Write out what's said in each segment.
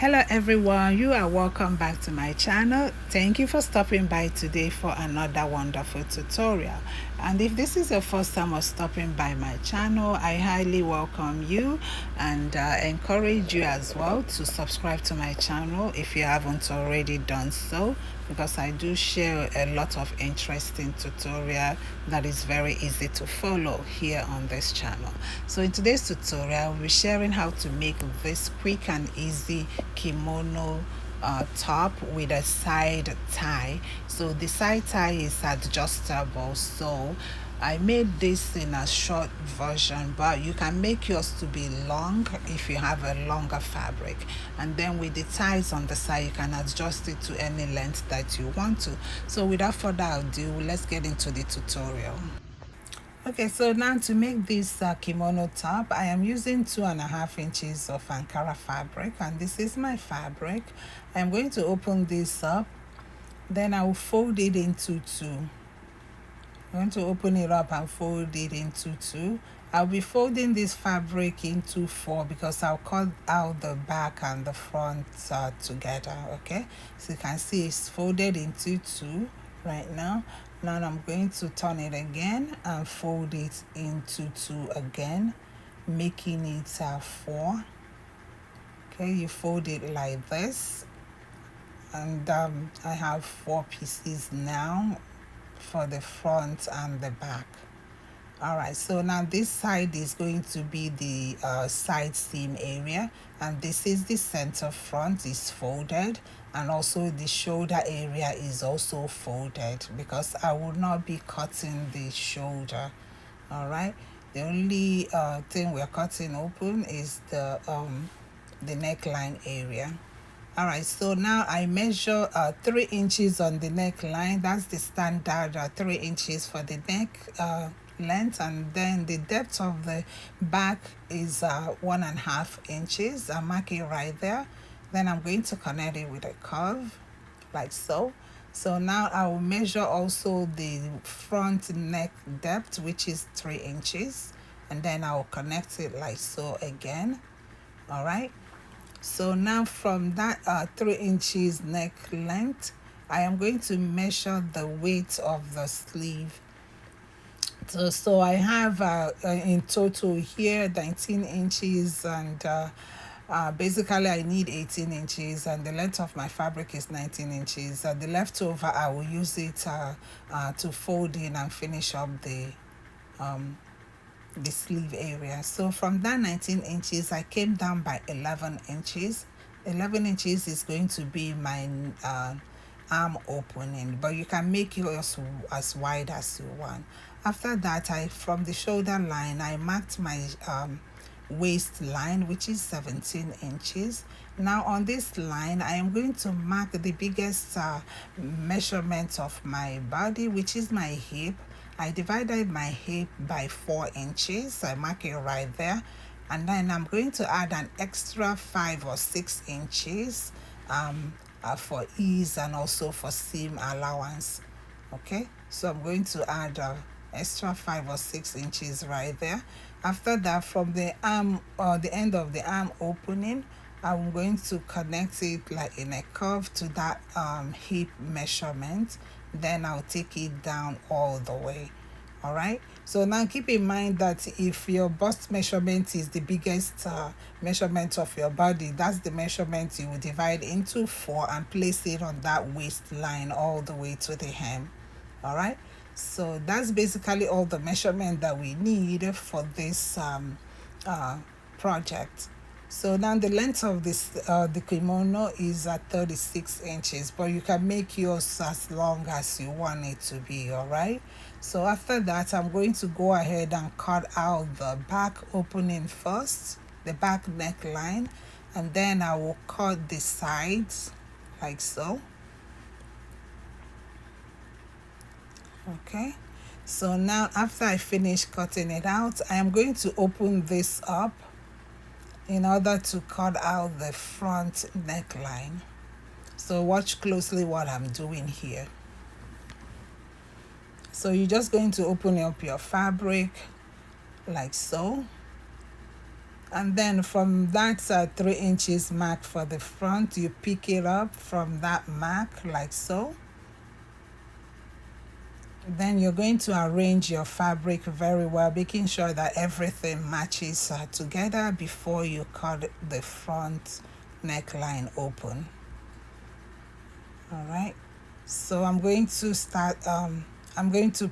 Hello everyone, you are welcome back to my channel. Thank you for stopping by today for another wonderful tutorial. And if this is your first time of stopping by my channel, I highly welcome you and encourage you as well to subscribe to my channel if you haven't already done so, because I do share a lot of interesting tutorial that is very easy to follow here on this channel. So in today's tutorial, we'll be sharing how to make this quick and easy kimono top with a side tie. So the side tie is adjustable, so I made this in a short version, but you can make yours to be long if you have a longer fabric. And then with the ties on the side, you can adjust it to any length that you want to. So without further ado, let's get into the tutorial. Okay, so now to make this kimono top, I am using 2.5 inches of Ankara fabric, and this is my fabric. I'm going to open this up, then I will fold it into two. I'm going to open it up and fold it into two. I'll be folding this fabric into four because I'll cut out the back and the front together. Okay, so you can see it's folded into two right now. Now I'm going to turn it again and fold it into two again, making it four. Okay, you fold it like this, and I have 4 pieces now for the front and the back. All right, so now this side is going to be the side seam area, and this is the center front is folded, and also the shoulder area is also folded because I will not be cutting the shoulder. All right, the only thing we're cutting open is the neckline area. All right, so now I measure 3 inches on the neckline. That's the standard 3 inches for the neck length, and then the depth of the back is 1.5 inches. I'm marking right there. Then I'm going to connect it with a curve like so. So now I will measure also the front neck depth, which is 3 inches, and then I will connect it like so again. All right, so now from that 3 inches neck length, I am going to measure the weight of the sleeve. So I have in total here 19 inches, and basically I need 18 inches, and the length of my fabric is 19 inches. The leftover, I will use it to fold in and finish up the sleeve area. So from that 19 inches, I came down by 11 inches. 11 inches is going to be my arm opening, but you can make yours as wide as you want. After that, from the shoulder line, I marked my waistline, which is 17 inches. Now on this line, I am going to mark the biggest measurement of my body, which is my hip. I divided my hip by 4 inches. I mark it right there, and then I'm going to add an extra 5 or 6 inches for ease and also for seam allowance. Okay, so I'm going to add extra 5 or 6 inches right there. After that, from the arm or the end of the arm opening, I'm going to connect it like in a curve to that hip measurement. Then I'll take it down all the way. All right, so now keep in mind that if your bust measurement is the biggest measurement of your body, that's the measurement you will divide into 4 and place it on that waistline all the way to the hem. All right, so that's basically all the measurement that we need for this project. So now the length of this the kimono is at 36 inches, but you can make yours as long as you want it to be. All right, so after that, I'm going to go ahead and cut out the back opening first, the back neckline, and then I will cut the sides like so. Okay, so now after I finish cutting it out, I am going to open this up in order to cut out the front neckline. So watch closely what I'm doing here. So you're just going to open up your fabric like so, And then from that 3 inches mark for the front, you pick it up from that mark like so. Then you're going to arrange your fabric very well, making sure that everything matches together before you cut the front neckline open. All right, so I'm going to start I'm going to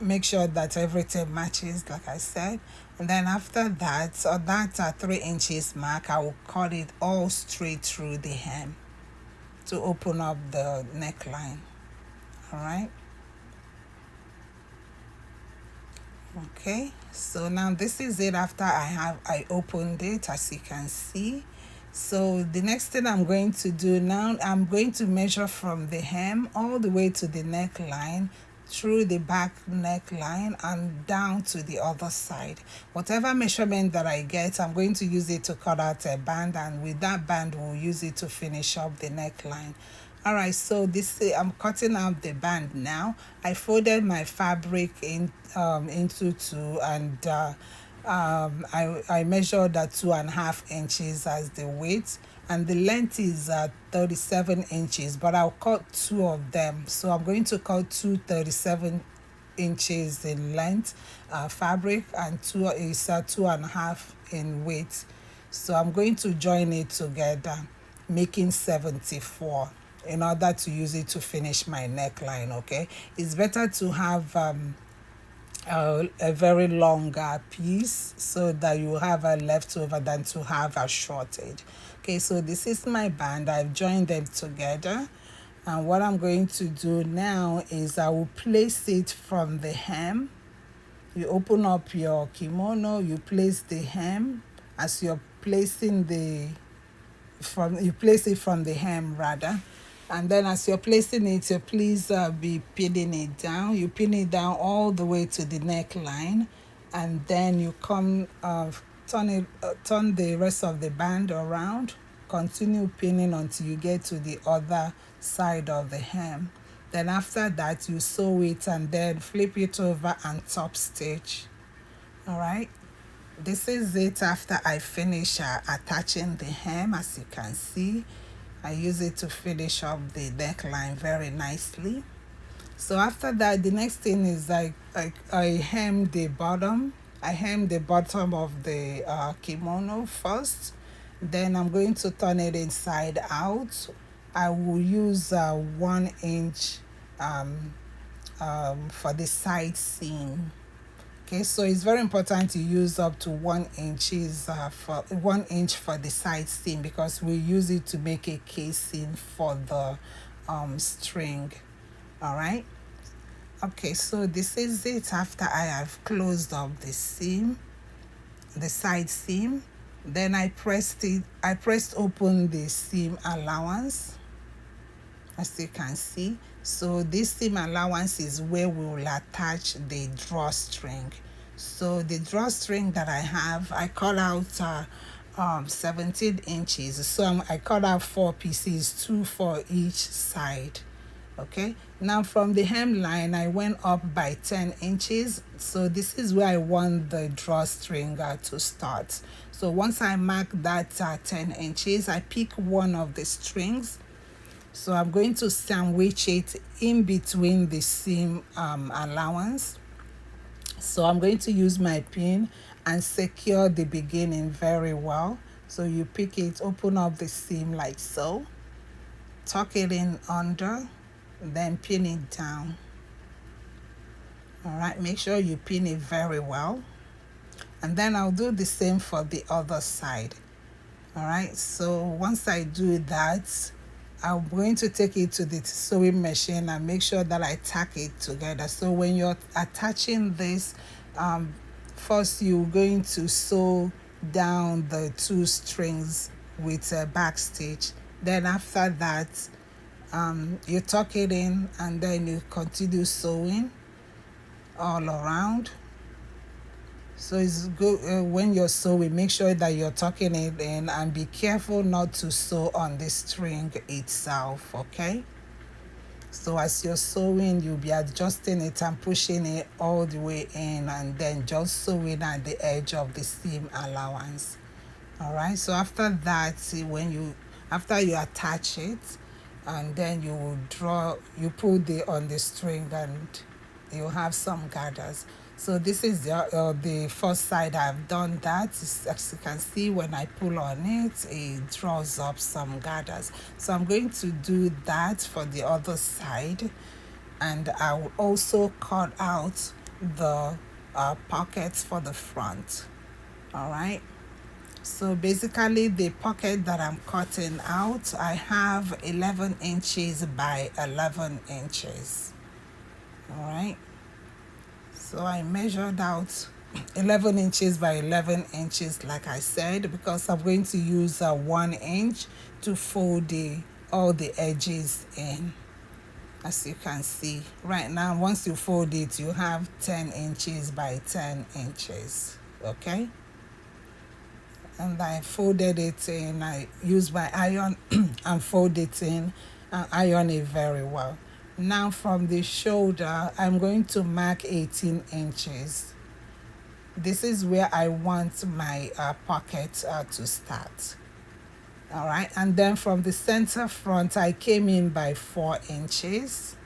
make sure that everything matches like I said, and then after that, on that 3 inches mark, I will cut it all straight through the hem to open up the neckline. All right, okay, so now this is it after I opened it, as you can see. So the next thing I'm going to do now, I'm going to measure from the hem all the way to the neckline, through the back neckline and down to the other side. Whatever measurement that I get, I'm going to use it to cut out a band, and with that band we'll use it to finish up the neckline. All right, so I'm cutting out the band now. I folded my fabric into two, and I measured at 2.5 inches as the width, and the length is 37 inches, but I'll cut two of them. So I'm going to cut two 37 inches in length fabric, and two is 2.5 in width. So I'm going to join it together, making 74 in order to use it to finish my neckline. Okay, it's better to have a very long piece so that you have a leftover than to have a shortage. Okay, so this is my band. I've joined them together, and what I'm going to do now is I will place it from the hem. You open up your kimono, you place the hem as you're placing you place it from the hem rather. And then as you're placing it, please be pinning it down. You pin it down all the way to the neckline, and then you come turn the rest of the band around. Continue pinning until you get to the other side of the hem. Then after that, you sew it and then flip it over and top stitch. All right, this is it after I finish attaching the hem. As you can see, I use it to finish up the neckline very nicely. So after that, the next thing is I hem the bottom. I hem the bottom of the kimono first. Then I'm going to turn it inside out. I will use 1 inch for the side seam. Okay, so it's very important to use up to 1 inches for 1 inch for the side seam, because we use it to make a casing for the string. All right, okay, so this is it after I have closed up the seam, the side seam. Then I pressed open the seam allowance, as you can see. So this seam allowance is where we will attach the drawstring. So the drawstring that I have, I cut out 17 inches. So I cut out 4 pieces, 2 for each side. Okay, now from the hemline I went up by 10 inches. So this is where I want the drawstring to start. So once I mark that 10 inches, I pick one of the strings. So I'm going to sandwich it in between the seam allowance. So I'm going to use my pin and secure the beginning very well. So you pick it, open up the seam like so, tuck it in under, then pin it down. All right, make sure you pin it very well. And then I'll do the same for the other side. All right, so once I do that, I'm going to take it to the sewing machine and make sure that I tack it together. So when you're attaching this, first you're going to sew down the 2 strings with a back stitch. Then after that, you tuck it in, and then you continue sewing all around. So it's good when you're sewing, make sure that you're tucking it in, and be careful not to sew on the string itself. Okay, so as you're sewing, you'll be adjusting it and pushing it all the way in, and then just sewing at the edge of the seam allowance. All right, so after that, see, after you attach it, and then you will pull on the string, and you have some gathers. So this is the first side. I've done that. As you can see, when I pull on it, it draws up some gathers. So I'm going to do that for the other side, and I will also cut out the pockets for the front. All right, so basically the pocket that I'm cutting out, I have 11 inches by 11 inches. All right, so I measured out 11 inches by 11 inches, like I said, because I'm going to use 1 inch to fold all the edges in. As you can see right now, once you fold it, you have 10 inches by 10 inches. Okay, and I folded it in. I used my iron and fold it in and iron it very well. Now from the shoulder, I'm going to mark 18 inches. This is where I want my pocket to start. All right, and then from the center front, I came in by 4 inches.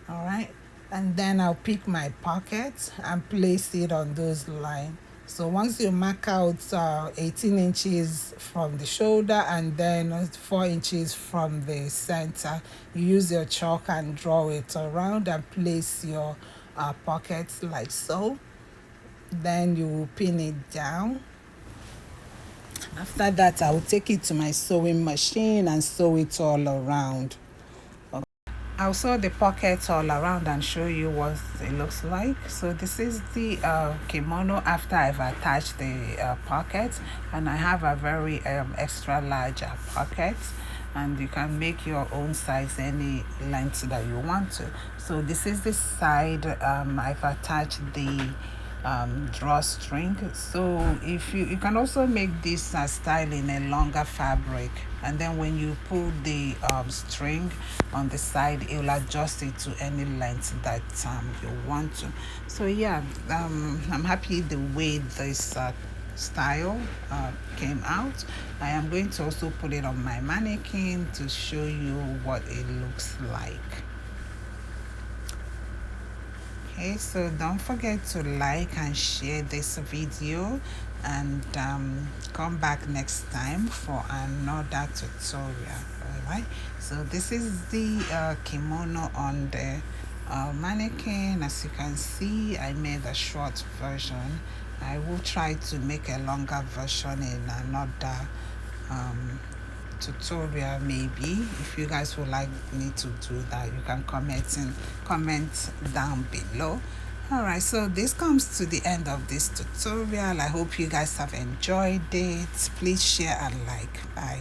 All right, and then I'll pick my pocket and place it on those lines. So once you mark out 18 inches from the shoulder and then 4 inches from the center, you use your chalk and draw it around and place your pockets like so. Then you will pin it down. After that, I will take it to my sewing machine and sew it all around. I'll sew the pockets all around and show you what it looks like. So this is the kimono after I've attached the pocket, and I have a very extra large pocket, and you can make your own size any length that you want to. So this is the side. I've attached the drawstring. So if you can also make this style in a longer fabric, and then when you pull the string on the side, it will adjust it to any length that you want to. So yeah, I'm happy the way this style came out. I am going to also put it on my mannequin to show you what it looks like. Okay, so don't forget to like and share this video, and come back next time for another tutorial. All right, so this is the kimono on the mannequin. As you can see, I made a short version. I will try to make a longer version in another tutorial. Maybe if you guys would like me to do that, you can comment down below. All right, so this comes to the end of this tutorial. I hope you guys have enjoyed it. Please share and like. Bye.